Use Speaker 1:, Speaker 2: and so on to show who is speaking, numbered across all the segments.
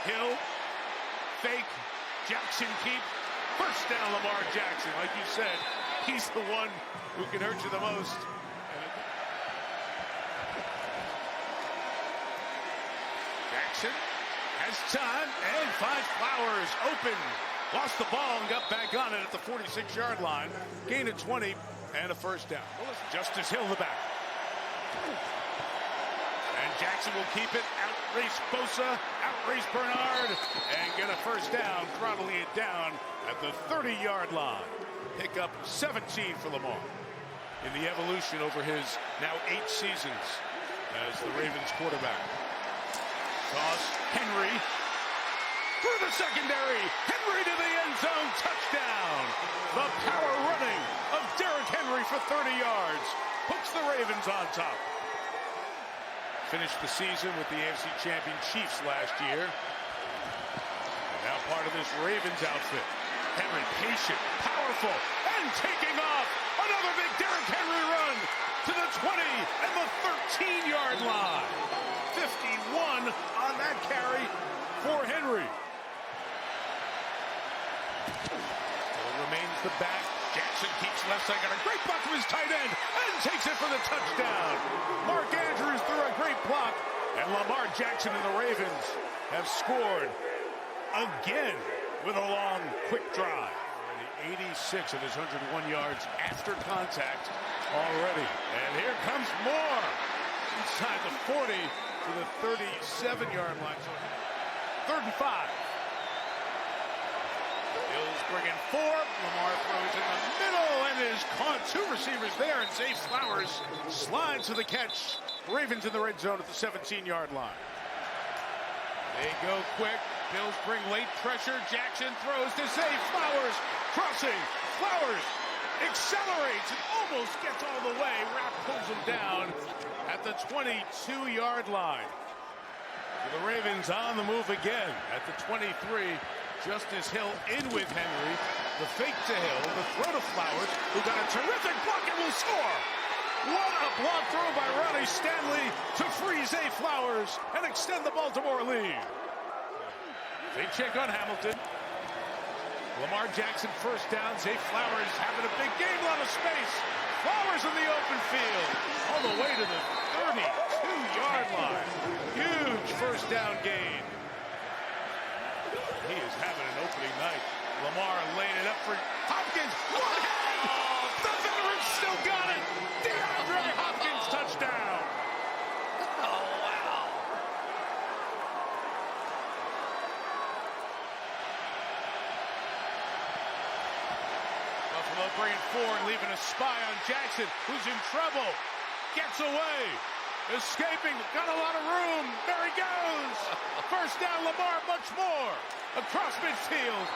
Speaker 1: Hill, fake, Jackson keep. First down, Lamar Jackson. Like you said, he's the one who can hurt you the most. Jackson has time and finds Flowers open. Lost the ball and got back on it at the 46-yard line. Gain of 20 and a first down. Justice Hill in the back. And Jackson will keep it. Outrace Bosa, outrace Bernard, and get a first down, throttling it down at the 30-yard line. Pick up 17 for Lamar in the evolution over his now 8 seasons as the Ravens quarterback. Toss, Henry through the secondary. Henry to the end zone, touchdown. The power running of Derrick Henry for 30 yards puts the Ravens on top. Finished the season with the AFC champion Chiefs last year. And now part of this Ravens outfit. Henry patient, powerful, and taking off. Another big Derrick Henry run to the 20 and the 13-yard line. 51 on that carry for Henry. Still remains the back. Jackson keeps left side, got a great block from his tight end, and takes it for the touchdown. Mark Andrews threw a great block, and Lamar Jackson and the Ravens have scored again with a long, quick drive. 86 of his 101 yards after contact already. And here comes more inside the 40 to the 37-yard line. So 3rd and 5. Bills bring in 4. Lamar throws in the middle and is caught. 2 receivers there, and Zay Flowers slides to the catch. Ravens in the red zone at the 17-yard line. They go quick. Bills bring late pressure. Jackson throws to Zay Flowers. Crossing. Flowers accelerates and almost gets all the way. Rapp pulls him down at the 22-yard line. The Ravens on the move again at the 23. Justice Hill in with Henry. The fake to Hill. The throw to Flowers, who got a terrific block and will score. What a block throw by Ronnie Stanley to free Zay Flowers and extend the Baltimore lead. They check on Hamilton. Lamar Jackson first down. Zay Flowers having a big game, a lot of space. Flowers in the open field. All the way to the 32-yard line. Huge first down gain. He is having an opening night. Lamar laying it up for Hopkins. One hand! The veteran still got it. DeAndre Hopkins touchdown. Oh, wow. Buffalo bringing 4 and leaving a spy on Jackson, who's in trouble. Gets away. Escaping. Got a lot of room. There he goes. First down, Lamar, much more. Across midfield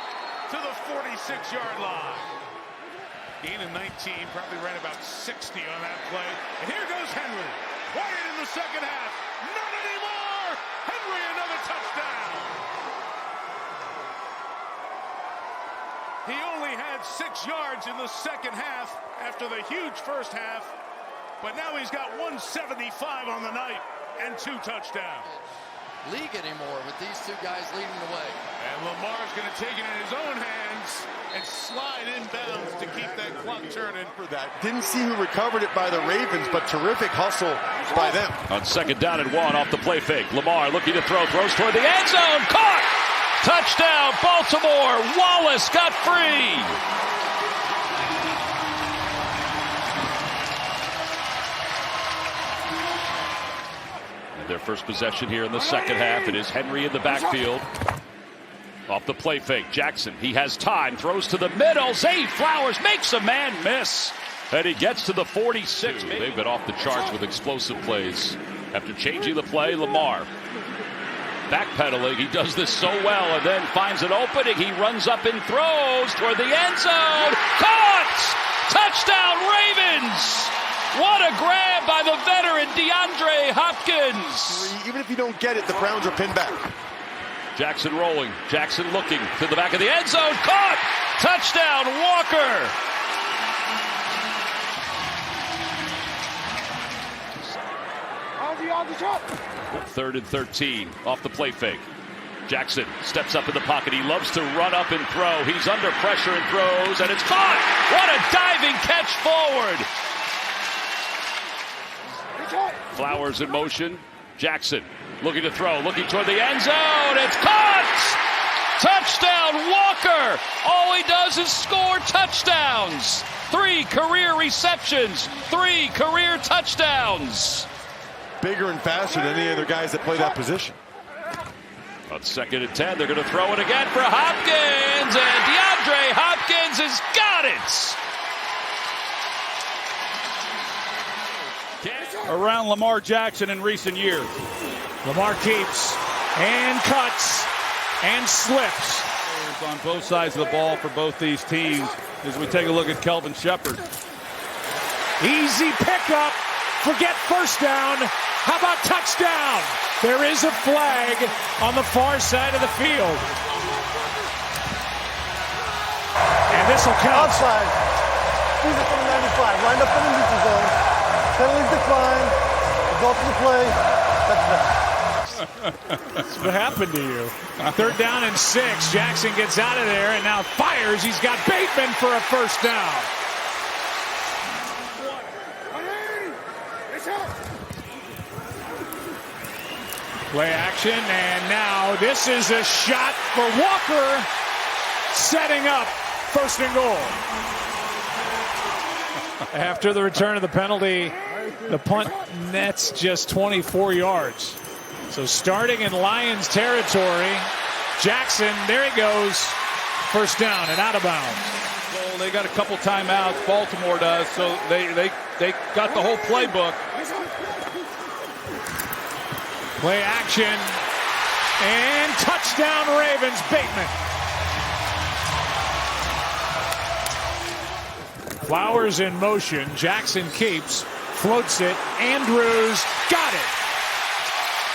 Speaker 1: to the 46-yard line. Gain of 19, probably ran about 60 on that play. And here goes Henry. Quiet in the second half. Not anymore. Henry, another touchdown. He only had 6 yards in the second half after the huge first half. But now he's got 175 on the night and 2 touchdowns.
Speaker 2: League anymore with these 2 guys leading the way.
Speaker 1: And Lamar's going to take it in his own hands and slide inbounds to keep that clock turning.
Speaker 3: For that. Didn't see who recovered it by the Ravens, but terrific hustle by them.
Speaker 4: On 2nd down and 1 off the play fake. Lamar looking to throw, throws toward the end zone. Caught! Touchdown, Baltimore. Wallace got free. Their first possession here in the second half. It is Henry in the backfield. Off the play fake. Jackson, he has time. Throws to the middle. Zay Flowers makes a man miss. And he gets to the 46. They've been off the charts with explosive plays. After changing the play, Lamar backpedaling. He does this so well and then finds an opening. He runs up and throws toward the end zone. Caught! Touchdown, Ravens! What a grab by the veteran DeAndre Hopkins.
Speaker 3: Even if you don't get it, the Browns are pinned back.
Speaker 4: Jackson rolling. Jackson looking to the back of the end zone. Caught! Touchdown, Walker. On the shot. 3rd and 13 off the play fake. Jackson steps up in the pocket. He loves to run up and throw. He's under pressure and throws, and it's caught. What a diving catch forward. Flowers in motion. Jackson looking to throw, looking toward the end zone. It's caught. Touchdown, Walker. All he does is score touchdowns. 3 career receptions, 3 career touchdowns.
Speaker 3: Bigger and faster than any other guys that play that position.
Speaker 4: On 2nd and 10, they're going to throw it again for Hopkins, and DeAndre Hopkins has got it.
Speaker 5: Around Lamar Jackson in recent years.
Speaker 6: Lamar keeps and cuts and slips.
Speaker 5: On both sides of the ball for both these teams as we take a look at Kelvin Shepherd.
Speaker 6: Easy pickup. Forget first down. How about touchdown? There is a flag on the far side of the field. And this will count.
Speaker 7: Outside. He's at the 95. Lined up in the neutral zone. Penalties decline. Result of the play. Touchdown.
Speaker 6: What happened to you? 3rd down and 6. Jackson gets out of there and now fires. He's got Bateman for a first down. Play action, and now this is a shot for Walker, setting up 1st and goal. After the return of the penalty, the punt nets just 24 yards. So starting in Lions territory, Jackson, there he goes, 1st down and out of bounds.
Speaker 5: Well, they got a couple timeouts, Baltimore does, so they got the whole playbook.
Speaker 6: Play action, and touchdown Ravens, Bateman. Flowers in motion, Jackson keeps, floats it, Andrews got it.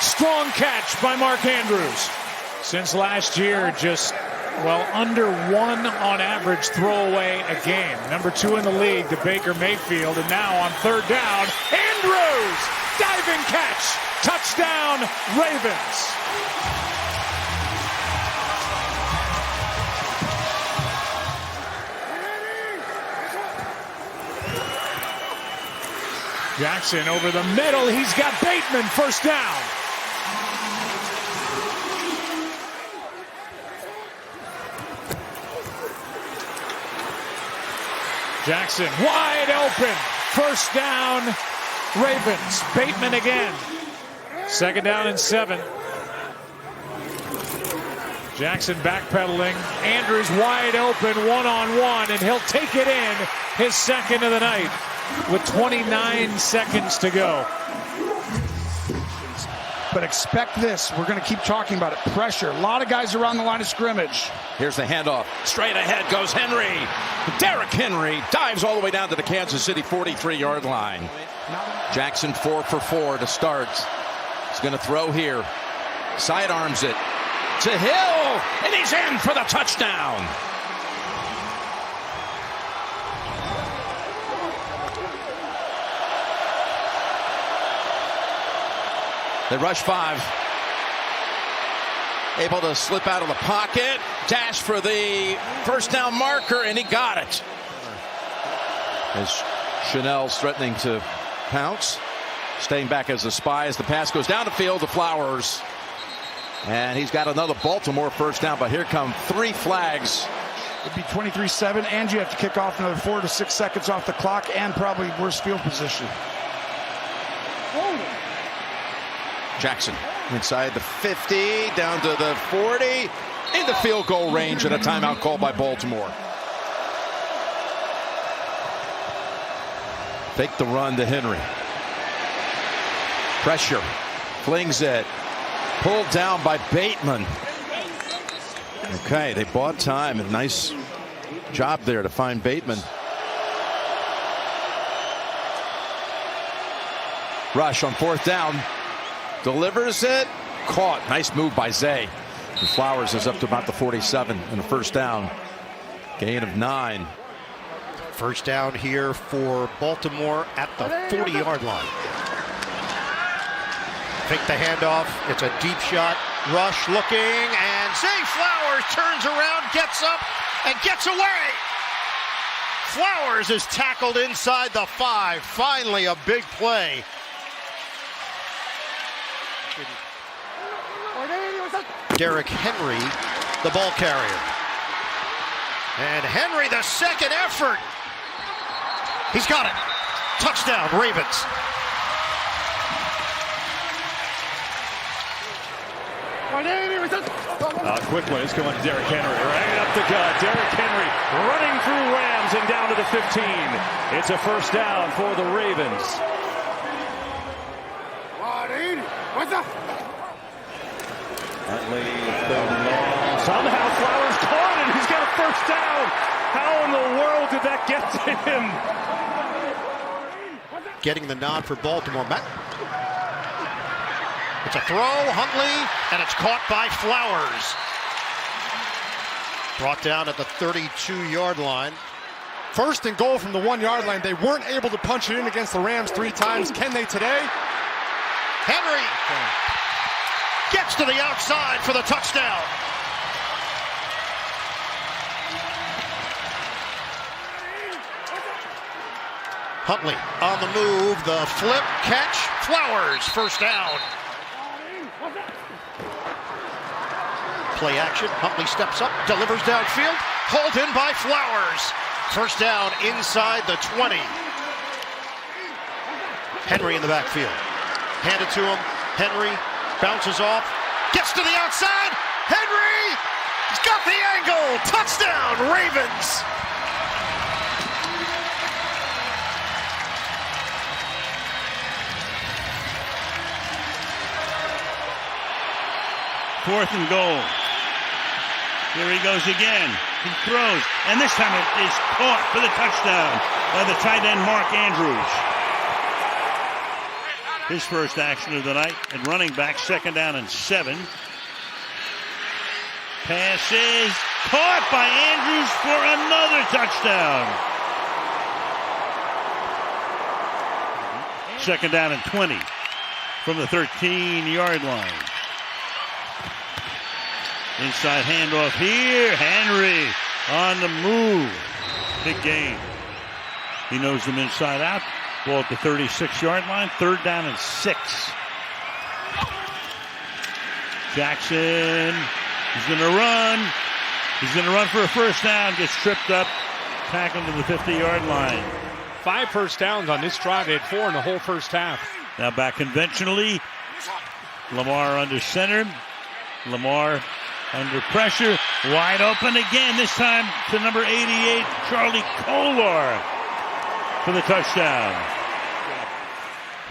Speaker 6: Strong catch by Mark Andrews. Since last year, just, under 1 on average throwaway a game. Number 2 in the league to Baker Mayfield, and now on 3rd down, Andrews, diving catch. Touchdown, Ravens. Jackson over the middle. He's got Bateman, 1st down. Jackson wide open. 1st down, Ravens. Bateman again. 2nd down and 7. Jackson backpedaling. Andrews wide open, 1-on-1, and he'll take it in, his 2nd of the night with 29 seconds to go.
Speaker 8: But expect this. We're going to keep talking about it. Pressure. A lot of guys around the line of scrimmage.
Speaker 9: Here's the handoff. Straight ahead goes Henry. Derrick Henry dives all the way down to the Kansas City 43-yard line. Jackson 4 for 4 to start. He's going to throw here. Sidearms it to Hill, and he's in for the touchdown. They rush 5. Able to slip out of the pocket. Dash for the 1st down marker, and he got it. As Chanel's threatening to pounce. Staying back as a spy as the pass goes down the field to Flowers. And he's got another Baltimore 1st down, but here come 3 flags.
Speaker 8: It'd be 23-7, and you have to kick off another 4 to 6 seconds off the clock, and probably worse field position.
Speaker 9: Jackson inside the 50, down to the 40, in the field goal range, and a timeout called by Baltimore. Fake the run to Henry. Pressure, flings it, pulled down by Bateman. Okay, they bought time, and nice job there to find Bateman. Rush on 4th down. Delivers it. Caught. Nice move by Zay. And Flowers is up to about the 47 and a 1st down. Gain of 9.
Speaker 10: 1st down here for Baltimore at the 40-yard line. Fake the handoff. It's a deep shot. Rush looking, and Zay Flowers turns around, gets up, and gets away. Flowers is tackled inside the 5. Finally, a big play. Derrick Henry, the ball carrier. And Henry, the second effort. He's got it. Touchdown, Ravens.
Speaker 6: Quick one is going to Derrick Henry. Right up the gut. Derrick Henry running through Rams and down to the 15. It's a first down for the Ravens. Somehow Flowers caught it. He's got a first down. How in the world did that get to him?
Speaker 10: Getting the nod for Baltimore. It's a throw, Huntley, and it's caught by Flowers. Brought down at the 32-yard line.
Speaker 3: First and goal from the 1-yard line. They weren't able to punch it in against the Rams 3 times. Can they today?
Speaker 10: Henry gets to the outside for the touchdown. Huntley on the move, the flip, catch, Flowers, first down. Play action, Huntley steps up, delivers downfield, hauled in by Flowers. First down inside the 20. Henry in the backfield. Hand it to him, Henry bounces off, gets to the outside, Henry! He's got the angle, touchdown, Ravens!
Speaker 11: Fourth and goal. Here he goes again. He throws, and this time it is caught for the touchdown by the tight end Mark Andrews. His first action of the night at running back, second down and 7. Pass is caught by Andrews for another touchdown. Second down and 20 from the 13-yard line. Inside handoff here. Henry on the move. Big gain. He knows them inside out. Ball at the 36-yard line. Third down and 6. Jackson. He's going to run. He's going to run for a first down. Gets tripped up. Tackled to the 50-yard line.
Speaker 6: 5 first downs on this drive. They had 4 in the whole first half.
Speaker 11: Now back conventionally. Lamar under center. Lamar under pressure, wide open again, this time to number 88, Charlie Kolar for the touchdown.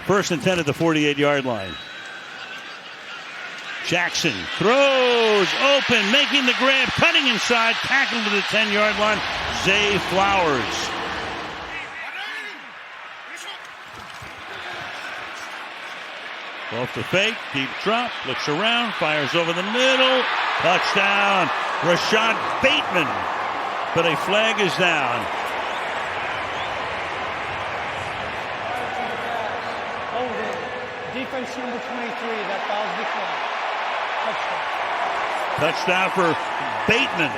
Speaker 11: First and 10 at the 48-yard line. Jackson throws open, making the grab, cutting inside, tackled to the 10-yard line, Zay Flowers. Off the fake, deep drop, looks around, fires over the middle, touchdown, Rashad Bateman, but a flag is down.
Speaker 7: Defense number 23, that fouls the flag.
Speaker 11: Touchdown for Bateman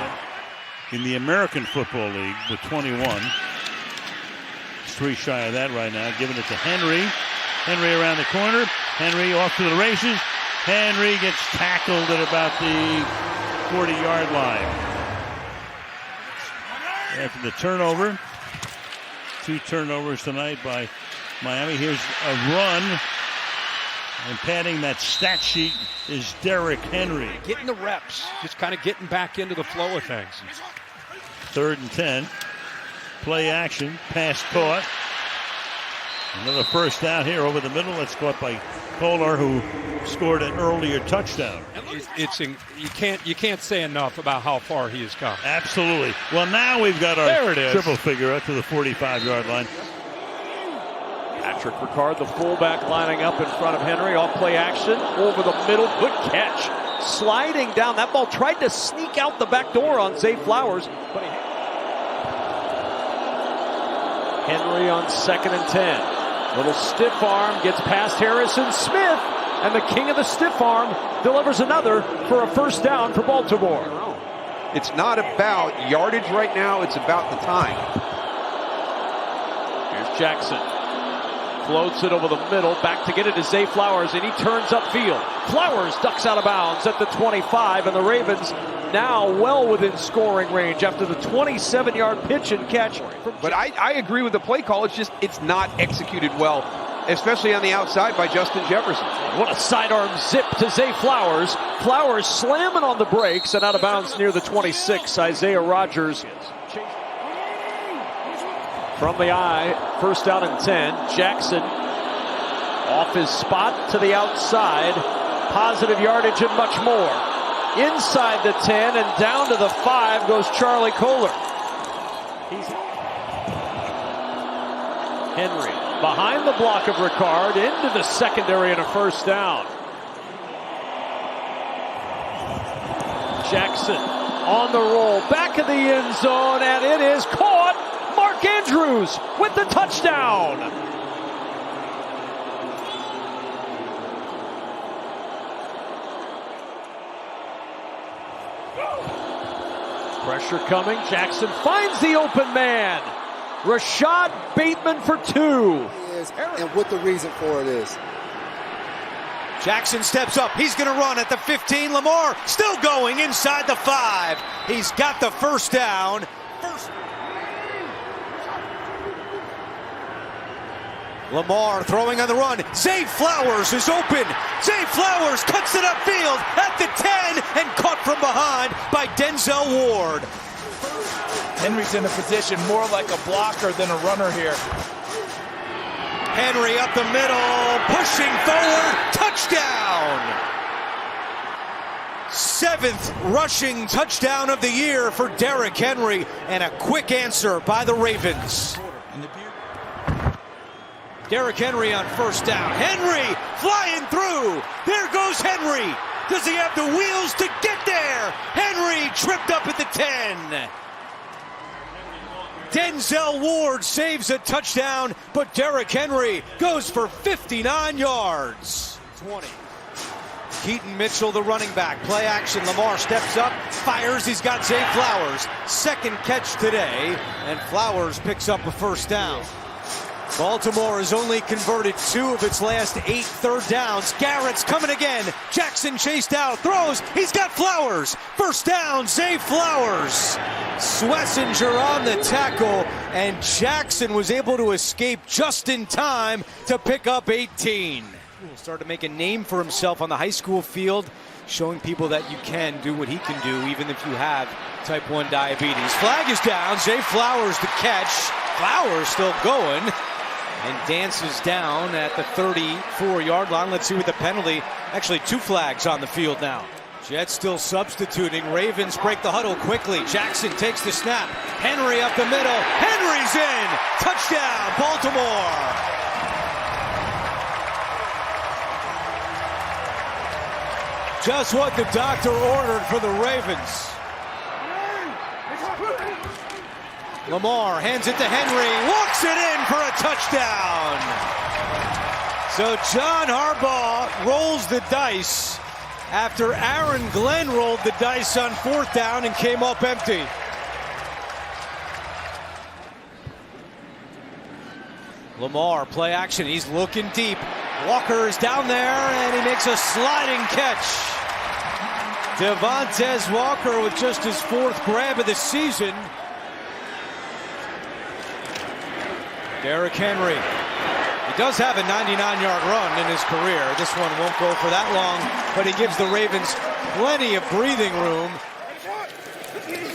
Speaker 11: in the American Football League with 21. He's 3 shy of that right now, giving it to Henry. Henry around the corner. Henry off to the races. Henry gets tackled at about the 40-yard line. After the turnover, 2 turnovers tonight by Miami. Here's a run. And padding that stat sheet is Derrick Henry.
Speaker 6: Getting the reps. Just kind of getting back into the flow of things.
Speaker 11: 3rd and 10. Play action. Pass caught. Another first down here over the middle. That's caught by Kolar, who scored an earlier touchdown.
Speaker 6: You can't say enough about how far he has come.
Speaker 11: Absolutely. Well, now we've got our triple figure up to the 45-yard line.
Speaker 12: Patrick Ricard, the fullback, lining up in front of Henry. Off play action over the middle. Good catch. Sliding down. That ball tried to sneak out the back door on Zay Flowers, but Henry on 2nd and 10. Little stiff arm, gets past Harrison Smith, and the king of the stiff arm delivers another for a first down for Baltimore.
Speaker 13: It's not about yardage right now, it's about the time.
Speaker 12: Here's Jackson. Floats it over the middle, back to get it to Zay Flowers, and he turns upfield. Flowers ducks out of bounds at the 25, and the Ravens now well within scoring range after the 27-yard pitch and catch.
Speaker 13: But I agree with the play call. It's not executed well, especially on the outside by Justin Jefferson.
Speaker 12: What a sidearm zip to Zay Flowers. Flowers slamming on the brakes and out of bounds near the 26. Isaiah Rodgers from the eye, first down and 10. Jackson off his spot to the outside. Positive yardage and much more. Inside the 10 and down to the 5 goes Charlie Kohler. Henry behind the block of Ricard into the secondary and a first down. Jackson on the roll, back of the end zone, and it is caught. Mark Andrews with the touchdown. Pressure coming. Jackson finds the open man. Rashad Bateman for 2.
Speaker 14: And what the reason for it is.
Speaker 10: Jackson steps up. He's going to run at the 15. Lamar still going inside the 5. He's got the first down. Lamar throwing on the run. Zay Flowers is open. Zay Flowers cuts it upfield at the 10 and caught from behind by Denzel Ward.
Speaker 8: Henry's in a position more like a blocker than a runner here.
Speaker 10: Henry up the middle, pushing forward, touchdown! 7th rushing touchdown of the year for Derrick Henry, and a quick answer by the Ravens. Derrick Henry on first down. Henry flying through. There goes Henry. Does he have the wheels to get there? Henry tripped up at the 10. Denzel Ward saves a touchdown, but Derrick Henry goes for 59 yards. 20. Keaton Mitchell, the running back. Play action. Lamar steps up, fires. He's got Zay Flowers. Second catch today, and Flowers picks up a first down. Baltimore has only converted 2 of its last 8 third downs. Garrett's coming again. Jackson chased out, throws. He's got Flowers. First down, Zay Flowers. Swessinger on the tackle, and Jackson was able to escape just in time to pick up 18. Started to make a name for himself on the high school field, showing people that you can do what he can do even if you have type 1 diabetes. Flag is down. Zay Flowers the catch. Flowers still going. And dances down at the 34-yard line. Let's see what the penalty. Actually, 2 flags on the field now. Jets still substituting. Ravens break the huddle quickly. Jackson takes the snap. Henry up the middle. Henry's in. Touchdown, Baltimore. Just what the doctor ordered for the Ravens. Lamar hands it to Henry, walks it in for a touchdown. So John Harbaugh rolls the dice after Aaron Glenn rolled the dice on 4th down and came up empty. Lamar, play action, he's looking deep. Walker is down there and he makes a sliding catch. Devontae Walker with just his 4th grab of the season. Derrick Henry. He does have a 99-yard run in his career. This one won't go for that long, but he gives the Ravens plenty of breathing room.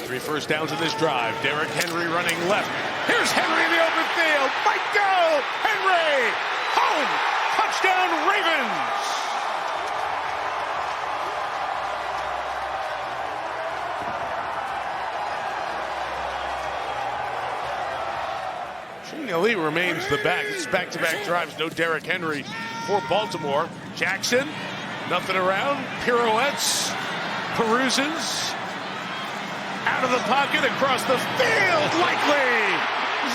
Speaker 1: 3 first downs in this drive. Derrick Henry running left. Here's Henry in the open field. Might go. Henry. Home. Touchdown Ravens. Lee remains the back. It's back-to-back drives. No Derrick Henry for Baltimore. Jackson, nothing around. Pirouettes, peruses. Out of the pocket, across the field. Likely.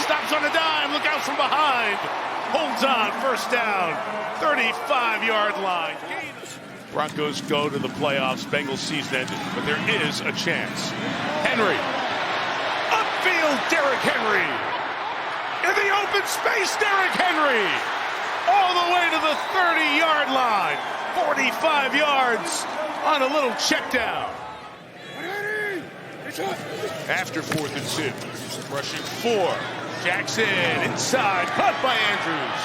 Speaker 1: Stops on a dime. Look out from behind. holds on, first down, 35-yard line. Broncos go to the playoffs. Bengals season ended, but there is a chance. Henry, upfield, Derrick Henry. In the open space, Derrick Henry. All the way to the 30-yard line. 45 yards on a little check down. After 4th and 2, rushing 4. Jackson inside, caught by Andrews.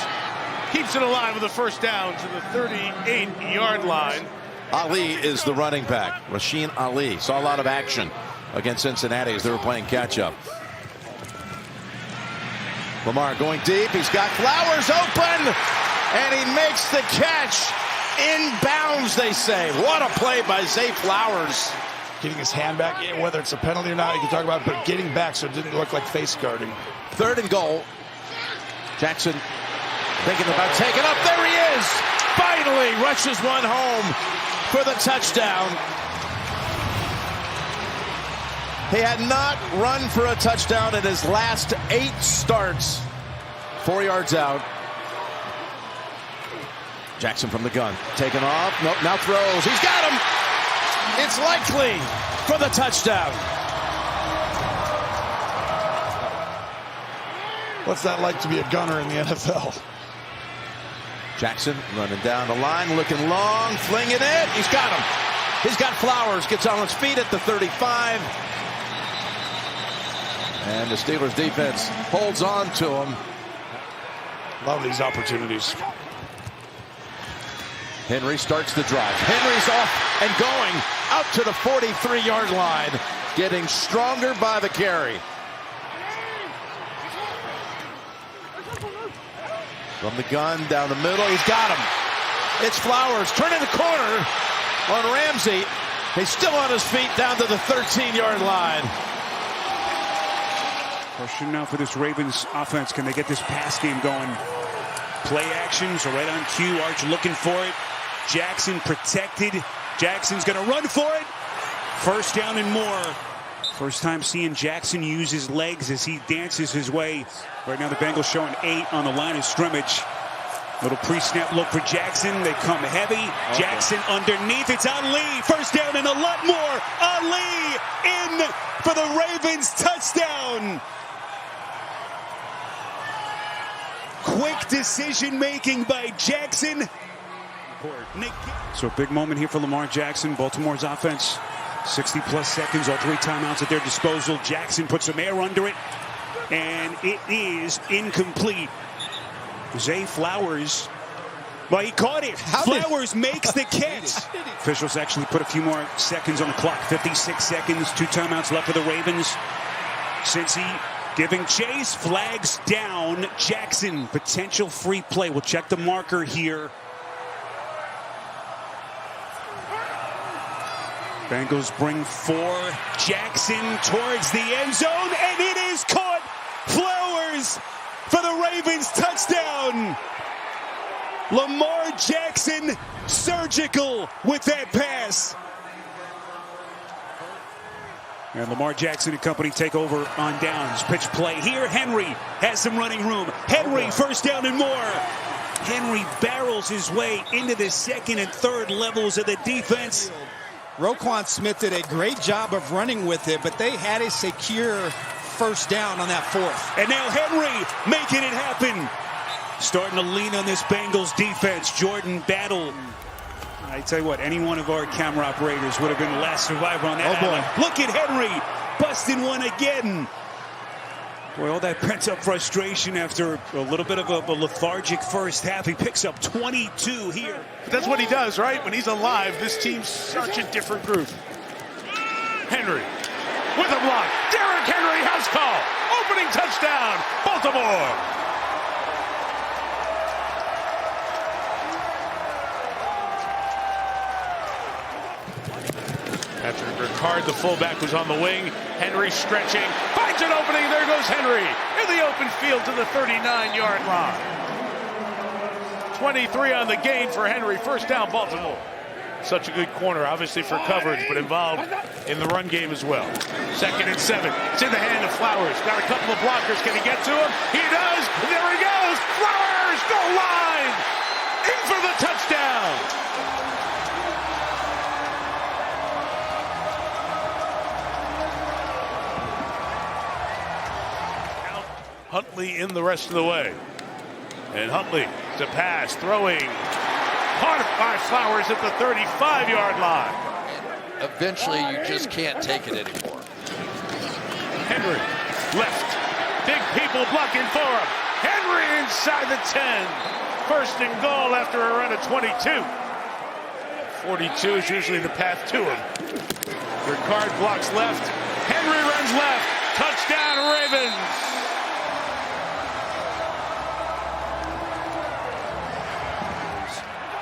Speaker 1: Keeps it alive with a first down to the 38-yard line.
Speaker 9: Ali is the running back. Rasheen Ali saw a lot of action against Cincinnati as they were playing catch-up. Lamar going deep. He's got Flowers open, and he makes the catch. Inbounds, they say. What a play by Zay Flowers.
Speaker 8: Getting his hand back, whether it's a penalty or not, you can talk about it, but getting back so it didn't look like face guarding.
Speaker 9: 3rd and goal. Jackson thinking about taking up. There he is. Finally rushes one home for the touchdown. He had not run for a touchdown in his last 8 starts. 4 yards out. Jackson from the gun. Taken off. Nope, now throws. He's got him. It's likely for the touchdown.
Speaker 8: What's that like to be a gunner in the NFL?
Speaker 9: Jackson running down the line, looking long, flinging it. He's got him. He's got Flowers. Gets on his feet at the 35. And the Steelers defense holds on to him.
Speaker 8: Love these opportunities.
Speaker 9: Henry starts the drive. Henry's off and going out to the 43-yard line, getting stronger by the carry. From the gun down the middle, he's got him. It's Flowers turning the corner on Ramsey. He's still on his feet down to the 13-yard line.
Speaker 15: Question now for this Ravens offense. Can they get this pass game going? Play actions are right on cue. Arch looking for it. Jackson protected. Jackson's going to run for it. First down and more. First time seeing Jackson use his legs as he dances his way. Right now the Bengals showing 8 on the line of scrimmage. Little pre-snap look for Jackson. They come heavy. Okay. Jackson underneath. It's Ali. First down and a lot more. Ali in for the Ravens touchdown. Quick decision making by Jackson. So a big moment here for Lamar Jackson. Baltimore's offense, 60-plus seconds, all 3 timeouts at their disposal. Jackson puts some air under it, and it is incomplete. Zay Flowers, well, he caught it. Flowers makes the catch. Officials actually put a few more seconds on the clock. 56 seconds, 2 timeouts left for the Ravens. Cincy giving chase, flags down. Jackson, potential free play. We'll check the marker here. Bengals bring 4. Jackson towards the end zone, and it is caught. Flowers for the Ravens touchdown. Lamar Jackson, surgical with that pass. And Lamar Jackson and company take over on downs. Pitch play here. Henry has some running room. Henry, first down and more. Henry barrels his way into the 2nd and 3rd levels of the defense.
Speaker 16: Roquan Smith did a great job of running with it, but they had a secure first down on that 4th.
Speaker 15: And now Henry making it happen. Starting to lean on this Bengals defense. Jordan Battle. I tell you what, any one of our camera operators would have been the last survivor on that island. Look at Henry busting one again. Boy, all that pent-up frustration after a little bit of a lethargic first half. He picks up 22 here.
Speaker 1: But that's what he does, right? When he's alive, this team's such a different group. Henry with a block. Derrick Henry, house call. Opening touchdown, Baltimore. Patrick Ricard, the fullback, was on the wing. Henry stretching, finds an opening. There goes Henry in the open field to the 39-yard line. 23 on the gain for Henry. First down, Baltimore. Such a good corner, obviously for coverage, but involved in the run game as well. 2nd and 7. It's in the hand of Flowers. Got a couple of blockers. Can he get to him? He does. There he goes. Flowers Flowers, goal line, in for the touchdown. Huntley in the rest of the way. And Huntley to pass, throwing. Caught by Flowers at the 35-yard line.
Speaker 2: Eventually, you just can't take it anymore.
Speaker 1: Henry, left. Big people blocking for him. Henry inside the 10. First and goal after a run of 22. 42 is usually the path to him. Ricard blocks left. Henry runs left. Touchdown, Ravens.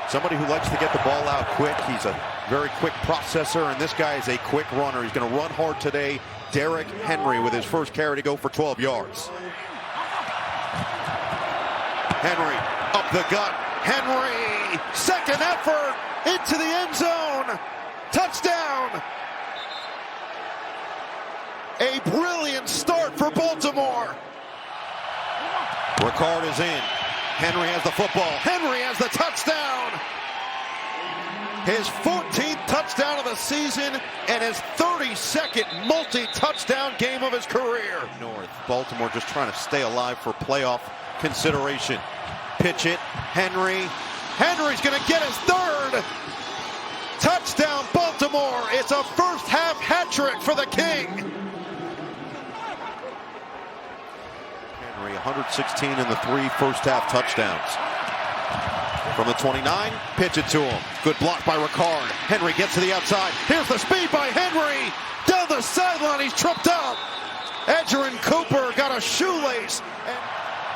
Speaker 3: Somebody who likes to get the ball out quick. He's a very quick processor, and this guy is a quick runner. He's going to run hard today. Derrick Henry with his first carry to go for 12 yards. Henry up the gut. Henry, second effort into the end zone. Touchdown. A brilliant start for Baltimore. Ricard is in. Henry has the football. Henry has the touchdown. His 14th touchdown of the season and his 32nd multi-touchdown game of his career. North, Baltimore just trying to stay alive for playoff consideration. Pitch it, Henry. Henry's going to get his third. Touchdown, Baltimore. It's a first-half hat trick for the King. Henry, 116 in the 3 first-half touchdowns. From the 29, pitch it to him. Good block by Ricard. Henry gets to the outside. Here's the speed by Henry. Down the sideline, he's tripped up. Edgerrin Cooper got a shoelace.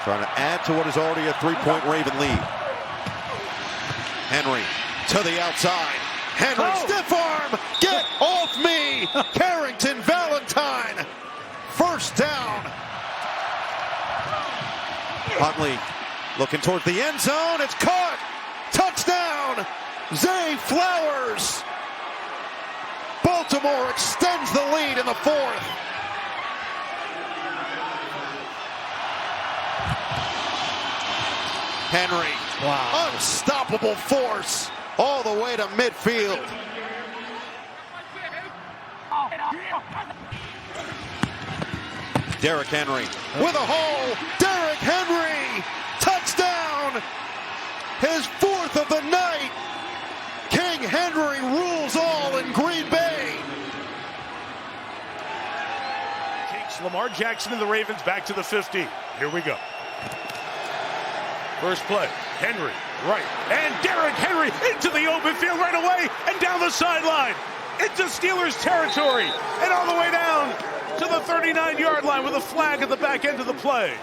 Speaker 3: Trying to add to what is already a 3-point Raven lead. Henry to the outside. Henry, stiff arm. Get off me. Carrington Valentine. First down. Huntley looking towards the end zone. It's caught. Touchdown. Zay Flowers. Baltimore extends the lead in the 4th. Henry. Wow. Unstoppable force all the way to midfield. Derrick Henry with a hole. Derrick Henry. Touchdown. His 4th of the night. King Henry rules all in Green Bay.
Speaker 1: Takes Lamar Jackson and the Ravens back to the 50. Here we go. First play, Henry, right, and Derrick Henry into the open field right away and down the sideline, into Steelers territory, and all the way down to the 39-yard line with a flag at the back end of the play.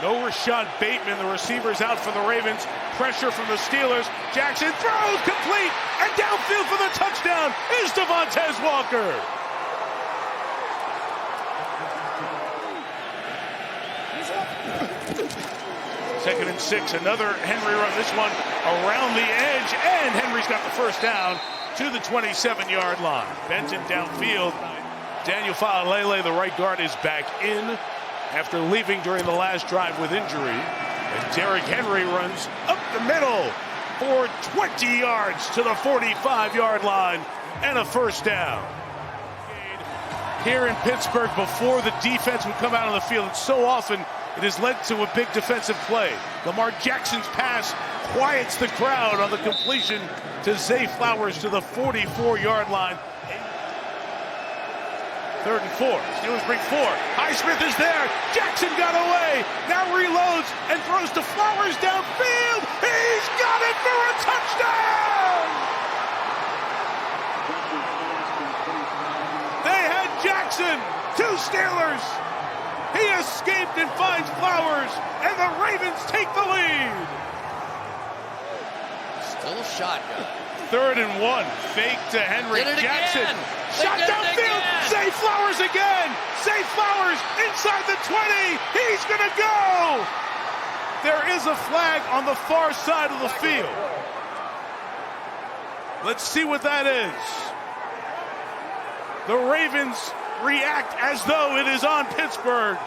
Speaker 1: No Rashad Bateman, the receiver's out for the Ravens. Pressure from the Steelers. Jackson throws complete, and downfield for the touchdown is Devontae Walker. Second and 6, another Henry run, this one around the edge, and Henry's got the first down to the 27-yard line. Benton downfield. Daniel Faalele, the right guard, is back in after leaving during the last drive with injury. And Derrick Henry runs up the middle for 20 yards to the 45-yard line and a first down. Here in Pittsburgh, before the defense would come out on the field, and so often it has led to a big defensive play. Lamar Jackson's pass quiets the crowd on the completion to Zay Flowers to the 44-yard line. 3rd and 4. Steelers bring 4. Highsmith is there. Jackson got away. Now reloads and throws to Flowers downfield. He's got it for a touchdown! They had Jackson. 2 Steelers. He escaped and finds Flowers, and the Ravens take the lead.
Speaker 2: Still a shotgun.
Speaker 1: 3rd and 1. Fake to Henry. Jackson. Shot downfield. Zay Flowers again. Zay Flowers inside the 20. He's going to go. There is a flag on the far side of the field. Let's see what that is. The Ravens react as though it is on Pittsburgh.